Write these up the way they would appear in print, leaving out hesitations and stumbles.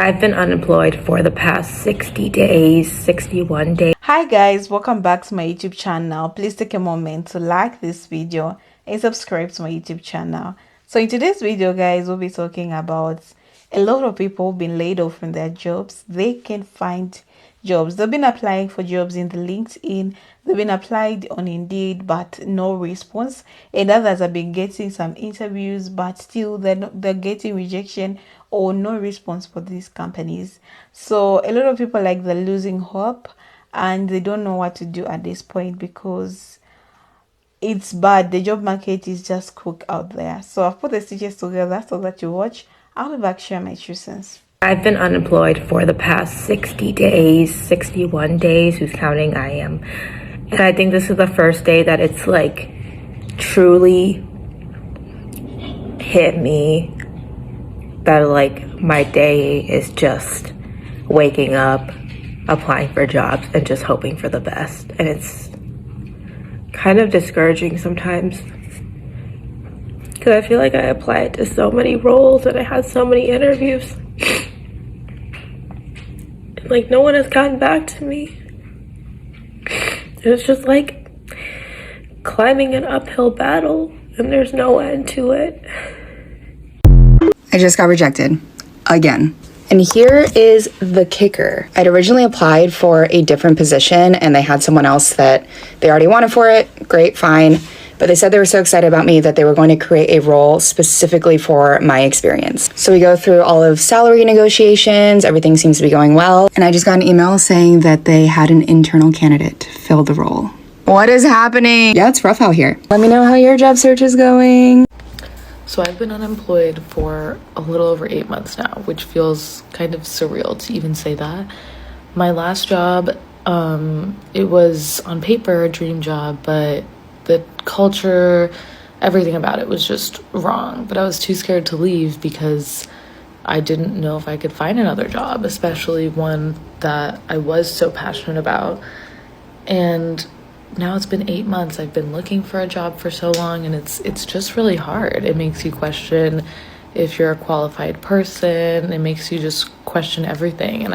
I've been unemployed for the past 60 days, 61 days. Hi guys, welcome back to my YouTube channel. Please take a moment to like this video and subscribe to my YouTube channel. So in today's video guys, we'll be talking about a lot of people being laid off from their jobs. They can find jobs. They've been applying for jobs in the LinkedIn. They've been applied on Indeed, but no response. And others have been getting some interviews, but still they're getting rejection or no response for these companies. So a lot of people they're losing hope and they don't know what to do at this point because it's bad. The job market is just cooked out there. So I've put the stitches together so that you watch. I'll be back share my 2 cents. I've been unemployed for the past 60 days, 61 days, who's counting? I am. And I think this is the first day that it's truly hit me that my day is just waking up, applying for jobs, and just hoping for the best. And it's kind of discouraging sometimes because I feel like I applied to so many roles and I had so many interviews. And no one has gotten back to me. It's just climbing an uphill battle and there's no end to it. I just got rejected again. And here is the kicker. I'd originally applied for a different position and they had someone else that they already wanted for it. Great, fine. But they said they were so excited about me that they were going to create a role specifically for my experience. So we go through all of salary negotiations. Everything seems to be going well. And I just got an email saying that they had an internal candidate fill the role. What is happening? Yeah, it's rough out here. Let me know how your job search is going. So I've been unemployed for a little over 8 months now, which feels kind of surreal to even say that. My last job, it was on paper a dream job, but the culture, everything about it was just wrong. But I was too scared to leave because I didn't know if I could find another job, especially one that I was so passionate about. And now it's been 8 months. I've been looking for a job for so long, and it's just really hard. It makes you question if you're a qualified person. It makes you just question everything. And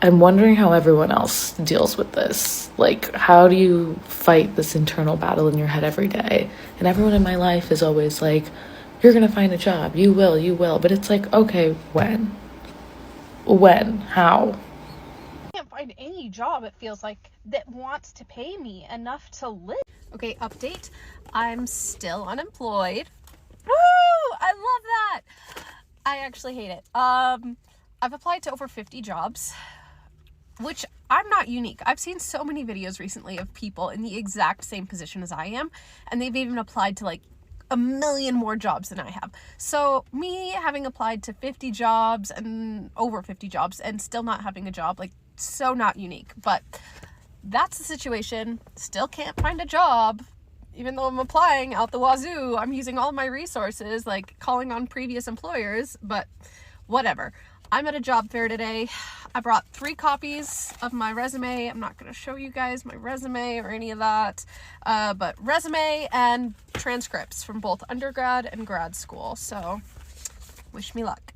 I'm wondering how everyone else deals with this. How do you fight this internal battle in your head every day? And everyone in my life is always like, you're gonna find a job. You will. But it's okay, when? How? Can't find any job, it feels like, that wants to pay me enough to live. Okay, update. I'm still unemployed. Woo! I love that. I actually hate it. I've applied to over 50 jobs, which I'm not unique. I've seen so many videos recently of people in the exact same position as I am, and they've even applied to a million more jobs than I have. So me having applied to 50 jobs and over 50 jobs and still not having a job, so not unique. But that's the situation. Still can't find a job, even though I'm applying out the wazoo. I'm using all my resources, calling on previous employers, but whatever. I'm at a job fair today. I brought 3 copies of my resume. I'm not going to show you guys my resume or any of that, but resume and transcripts from both undergrad and grad school. So wish me luck.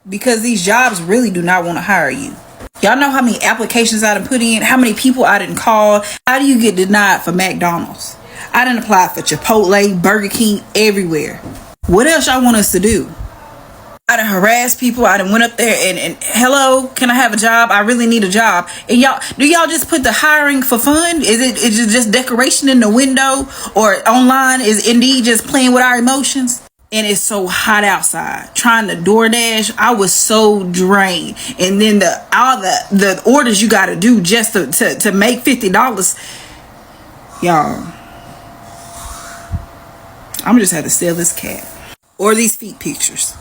Because these jobs really do not want to hire you. Y'all know how many applications I done put in, how many people I didn't call. How do you get denied for McDonald's? I done applied for Chipotle, Burger King, everywhere. What else y'all want us to do? I done harassed people. I done went up there and hello, can I have a job? I really need a job. And do y'all just put the hiring for fun? Is it just decoration in the window, or online? Is Indeed just playing with our emotions? And it's so hot outside. Trying to DoorDash, I was so drained. And then all the orders you got to do just to make $50, y'all. I'm just have to sell this cat or these feet pictures.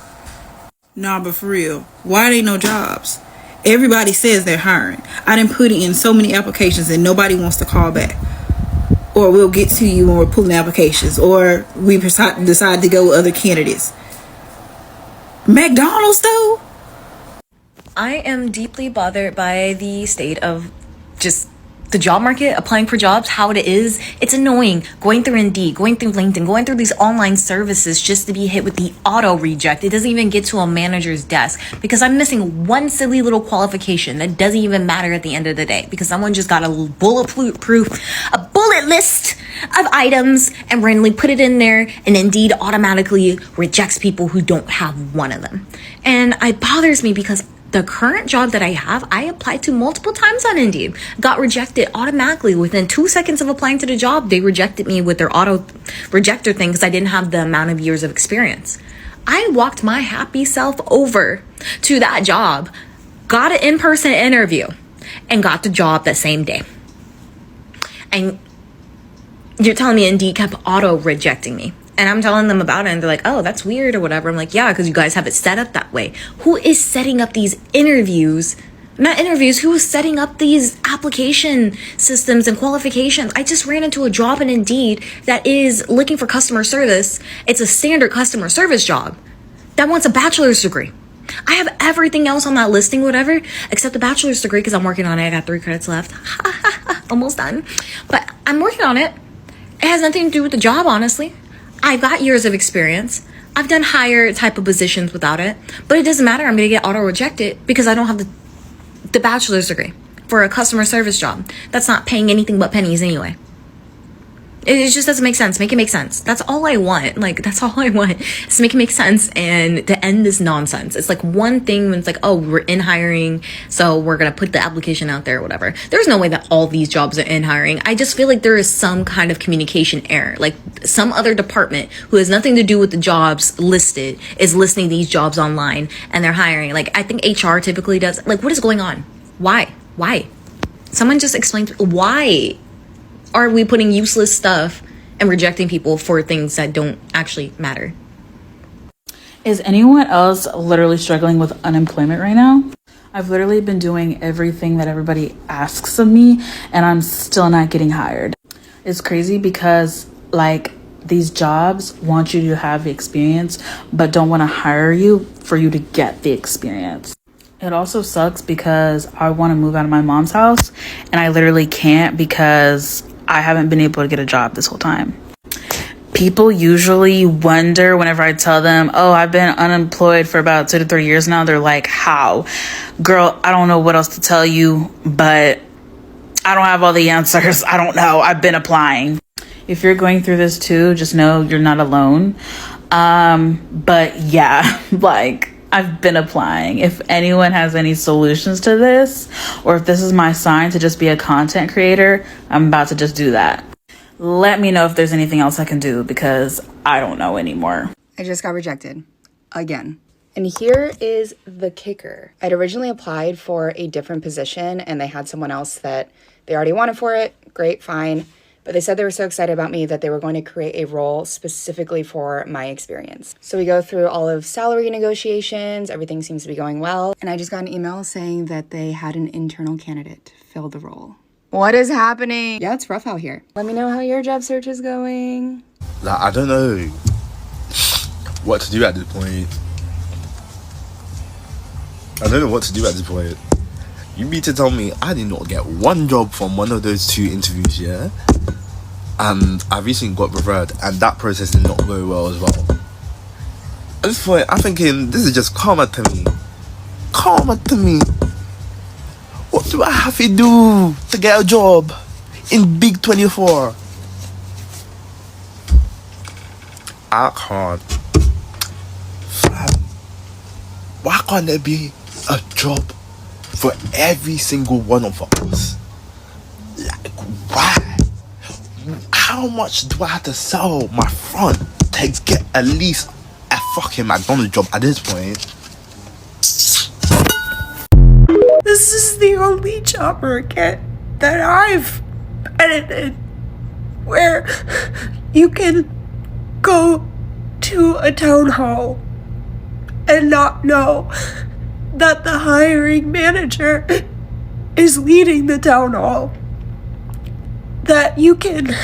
Nah, but for real, why ain't no jobs? Everybody says they're hiring. I done put in so many applications and nobody wants to call back. Or we'll get to you when we're pulling applications. Or we decide to go with other candidates. McDonald's though? I am deeply bothered by the state of just the job market, applying for jobs, how it is, it's annoying. Going through Indeed, going through LinkedIn, going through these online services just to be hit with the auto reject. It doesn't even get to a manager's desk because I'm missing one silly little qualification that doesn't even matter at the end of the day because someone just got a bullet list of items and randomly put it in there, and Indeed automatically rejects people who don't have one of them. And it bothers me because the current job that I have, I applied to multiple times on Indeed, got rejected automatically. Within 2 seconds of applying to the job, they rejected me with their auto rejector thing because I didn't have the amount of years of experience. I walked my happy self over to that job, got an in-person interview, and got the job that same day. And you're telling me Indeed kept auto rejecting me. And I'm telling them about it, and they're like, oh, that's weird or whatever. I'm like, yeah, because you guys have it set up that way. Who is setting up these interviews? Not interviews, who is setting up these application systems and qualifications? I just ran into a job in Indeed that is looking for customer service. It's a standard customer service job that wants a bachelor's degree. I have everything else on that listing, whatever, except the bachelor's degree because I'm working on it. I got 3 credits left. Almost done. But I'm working on it. It has nothing to do with the job, honestly. I've got years of experience. I've done higher type of positions without it, but it doesn't matter. I'm going to get auto rejected because I don't have the bachelor's degree for a customer service job. That's not paying anything but pennies anyway. It just doesn't make sense. Make it make sense. That's all I want. Like, that's all I want is to make it make sense and to end this nonsense. It's like one thing when it's like, oh, we're in hiring, so we're going to put the application out there or whatever. There's no way that all these jobs are in hiring. I just feel like there is some kind of communication error. Like some other department who has nothing to do with the jobs listed is listing these jobs online and they're hiring. Like, I think HR typically does. Like, what is going on? Why? Someone just explain why are we putting useless stuff and rejecting people for things that don't actually matter? Is anyone else literally struggling with unemployment right now? I've literally been doing everything that everybody asks of me and I'm still not getting hired. It's crazy because like these jobs want you to have the experience but don't want to hire you for you to get the experience. It also sucks because I want to move out of my mom's house and I literally can't because I haven't been able to get a job this whole time. People usually wonder whenever I tell them, oh, I've been unemployed for about 2 to 3 years now. They're like, how? Girl, I don't know what else to tell you, but I don't have all the answers. I don't know. I've been applying. If you're going through this too, just know you're not alone. But yeah, like I've been applying. If anyone has any solutions to this, or if this is my sign to just be a content creator, I'm about to just do that. Let me know if there's anything else I can do because I don't know anymore. I just got rejected again. And here is the kicker. I'd originally applied for a different position and they had someone else that they already wanted for it. Great, fine. But they said they were so excited about me that they were going to create a role specifically for my experience. So we go through all of salary negotiations. Everything seems to be going well. And I just got an email saying that they had an internal candidate fill the role. What is happening? Yeah, it's rough out here. Let me know how your job search is going. Like, I don't know what to do at this point. I don't know what to do at this point. You mean to tell me I did not get one job from one of those 2 interviews, yeah? And I recently got referred, and that process did not go well as well. At this point, I'm thinking, this is just karma to me. Karma to me. What do I have to do to get a job in Big 24? I can't. Fam, why can't there be a job for every single one of us? Like, why? How much do I have to sell my front to get at least a fucking McDonald's job at this point? This is the only job market that I've been in where you can go to a town hall and not know that the hiring manager is leading the town hall. That you can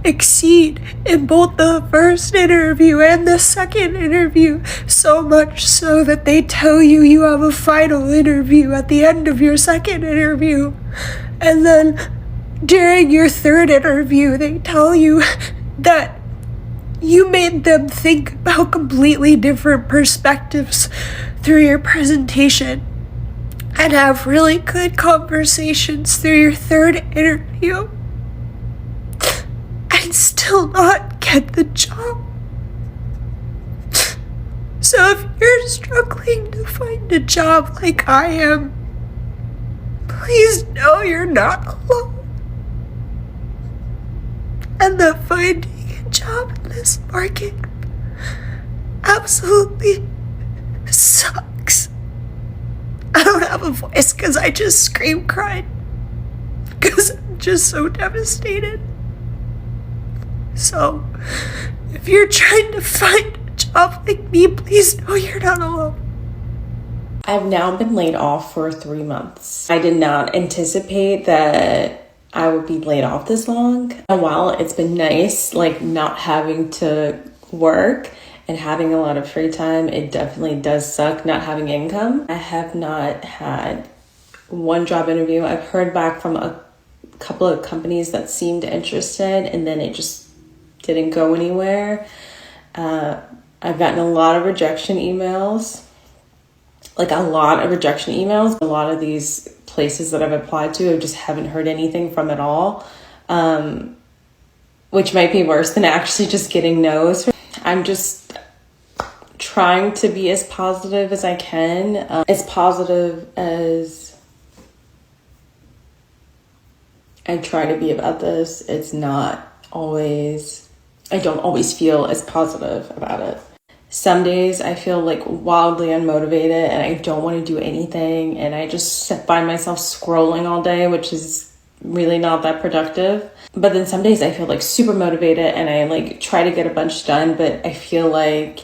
exceed in both the first interview and the second interview, so much so that they tell you you have a final interview at the end of your second interview. And then during your third interview, they tell you that you made them think about completely different perspectives through your presentation and have really good conversations through your third interview and still not get the job. So if you're struggling to find a job like I am, please know you're not alone. And that finding a job in this market absolutely sucks. I don't have a voice because I just scream cried because I'm just so devastated. So, if you're trying to find a job like me, please know you're not alone. I've now been laid off for 3 months. I did not anticipate that I would be laid off this long. And while it's been nice, like not having to work and having a lot of free time, it definitely does suck not having income. I have not had one job interview. I've heard back from a couple of companies that seemed interested, and then it just didn't go anywhere. I've gotten a lot of rejection emails. A lot of these places that I've applied to, I just haven't heard anything from at all, which might be worse than actually just getting no's. I'm just trying to be as positive as I can, as positive as I try to be about this. It's not always, I don't always feel as positive about it. Some days I feel like wildly unmotivated and I don't want to do anything, and I just find myself scrolling all day, which is really not that productive. But then some days I feel like super motivated and I like try to get a bunch done, but I feel like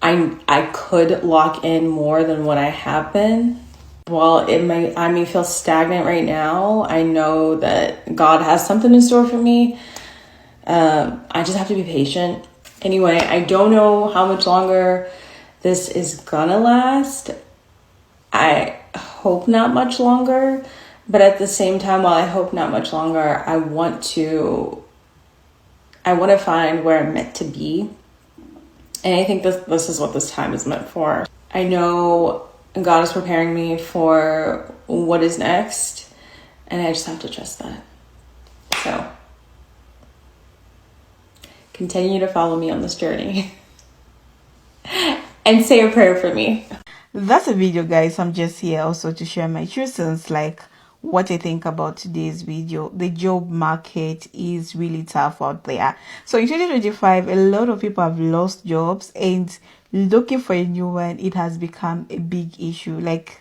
I could lock in more than what I have been. While I may feel stagnant right now, I know that God has something in store for me. I just have to be patient. Anyway, I don't know how much longer this is gonna last. I hope not much longer, but at the same time, while I hope not much longer, I want to find where I'm meant to be. And I think this is what this time is meant for. I know God is preparing me for what is next, and I just have to trust that. So continue to follow me on this journey and say a prayer for me. That's a video, guys. I'm just here also to share my true sense, like what I think about today's video. The job market is really tough out there. So in 2025, a lot of people have lost jobs, and looking for a new one, it has become a big issue. Like,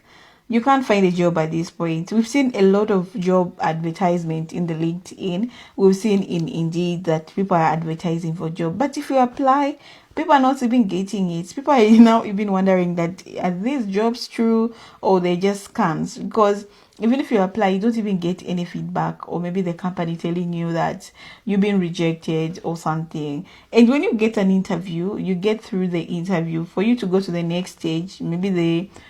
you can't find a job at this point. We've seen a lot of job advertisement in the LinkedIn. We've seen in Indeed that people are advertising for job. But if you apply, people are not even getting it. People are now even wondering that are these jobs true or they just scams? Because even if you apply, you don't even get any feedback, or maybe the company telling you that you've been rejected or something. And when you get an interview, you get through the interview, for you to go to the next stage, maybe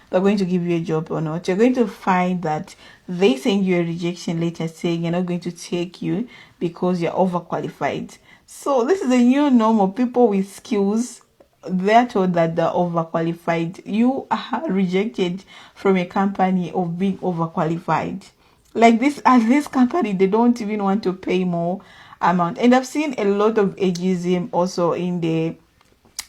they're going to give you a job or not, you're going to find that they send you a rejection letter saying you're not going to take you because you're overqualified. So this is a new normal. People with skills, they're told that they're overqualified. You are rejected from a company of being overqualified. Like this, at this company, they don't even want to pay more amount. And I've seen a lot of ageism also in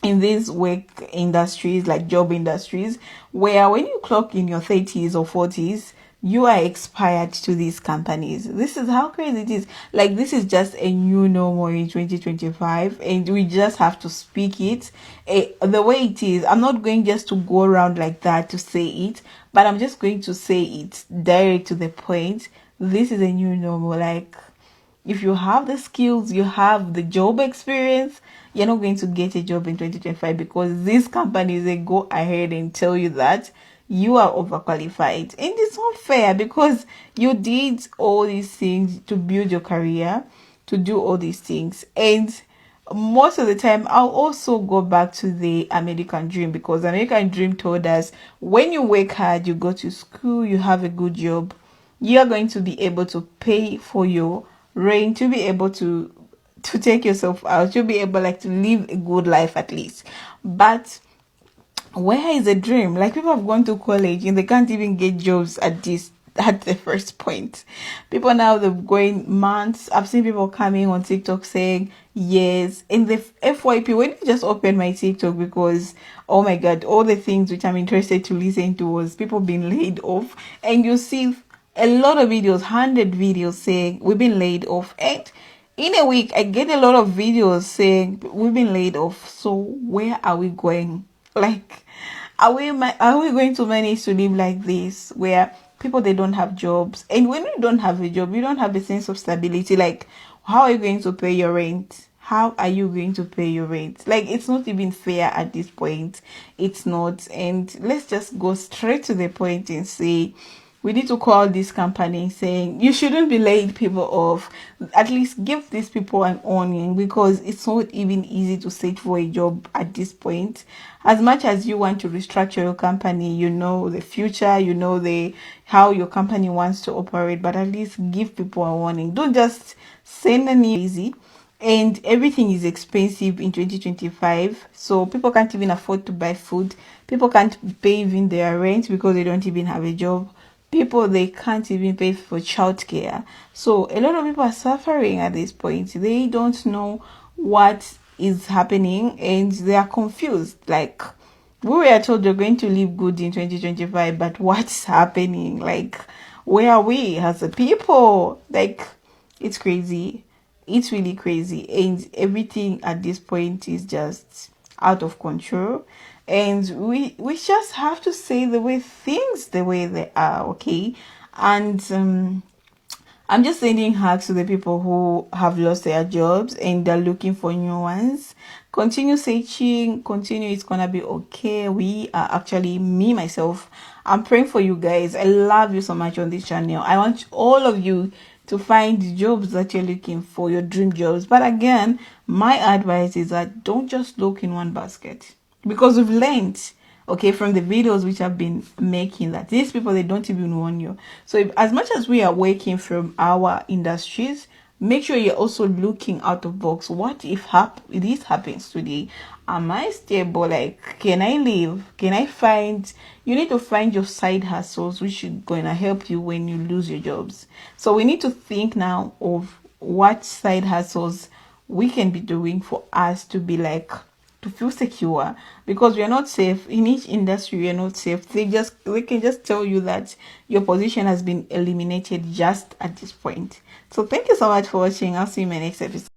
these work industries, like job industries, where when you clock in your 30s or 40s, you are expired to these companies. This is how crazy it is. Like, this is just a new normal in 2025, and we just have to speak it the way it is. I'm not going just to go around like that to say it, but I'm just going to say it direct to the point. This is a new normal. Like, if you have the skills, you have the job experience, you're not going to get a job in 2025, because these companies, they go ahead and tell you that you are overqualified. And it's not fair, because you did all these things to build your career, to do all these things. And most of the time, I'll also go back to the American dream, because the American dream told us when you work hard, you go to school, you have a good job, you are going to be able to pay for your rent, to be able to take yourself out, you'll be able like to live a good life at least. But where is the dream? Like, people have gone to college and they can't even get jobs at the first point. People now, they're going months. I've seen people coming on TikTok saying yes. In the FYP, when you just open my TikTok, because oh my god, all the things which I'm interested to listen to was people being laid off, and you see a lot of videos, 100 videos saying we've been laid off, and in a week I get a lot of videos saying we've been laid off. So where are we going? Like, are we going to manage to live like this, where people, they don't have jobs? And when you don't have a job, you don't have a sense of stability. Like, how are you going to pay your rent? How are you going to pay your rent? Like, it's not even fair at this point. It's not. And let's just go straight to the point and say, we need to call this company saying you shouldn't be laying people off. At least give these people an onion, because it's not even easy to search for a job at this point. As much as you want to restructure your company, you know the future, you know the how your company wants to operate, but at least give people a warning. Don't just send an easy. And everything is expensive in 2025, so people can't even afford to buy food. People can't pay even their rent because they don't even have a job. People, they can't even pay for childcare. So a lot of people are suffering at this point. They don't know what is happening and they are confused. Like, we were told we're going to live good in 2025, but what's happening? Like, where are we as a people? Like, it's crazy. It's really crazy, and everything at this point is just out of control. And we just have to say the way things the way they are, okay? And I'm just sending hugs to the people who have lost their jobs and they're looking for new ones. Continue searching, continue, it's gonna be okay. We are actually, me myself, I'm praying for you guys. I love you so much on this channel. I want all of you to find the jobs that you're looking for, your dream jobs. But again, my advice is that don't just look in one basket, because we've learned, okay, from the videos which I've been making, that these people, they don't even warn you. So if, as much as we are working from our industries, make sure you're also looking out of box. What if this happens today? Am I stable? Like, can I live? Can I find? You need to find your side hustles which are going to help you when you lose your jobs. So we need to think now of what side hustles we can be doing for us to be like, to feel secure, because we are not safe in each industry. We are not safe. They can just tell you that your position has been eliminated just at this point. So thank you so much for watching. I'll see you in my next episode.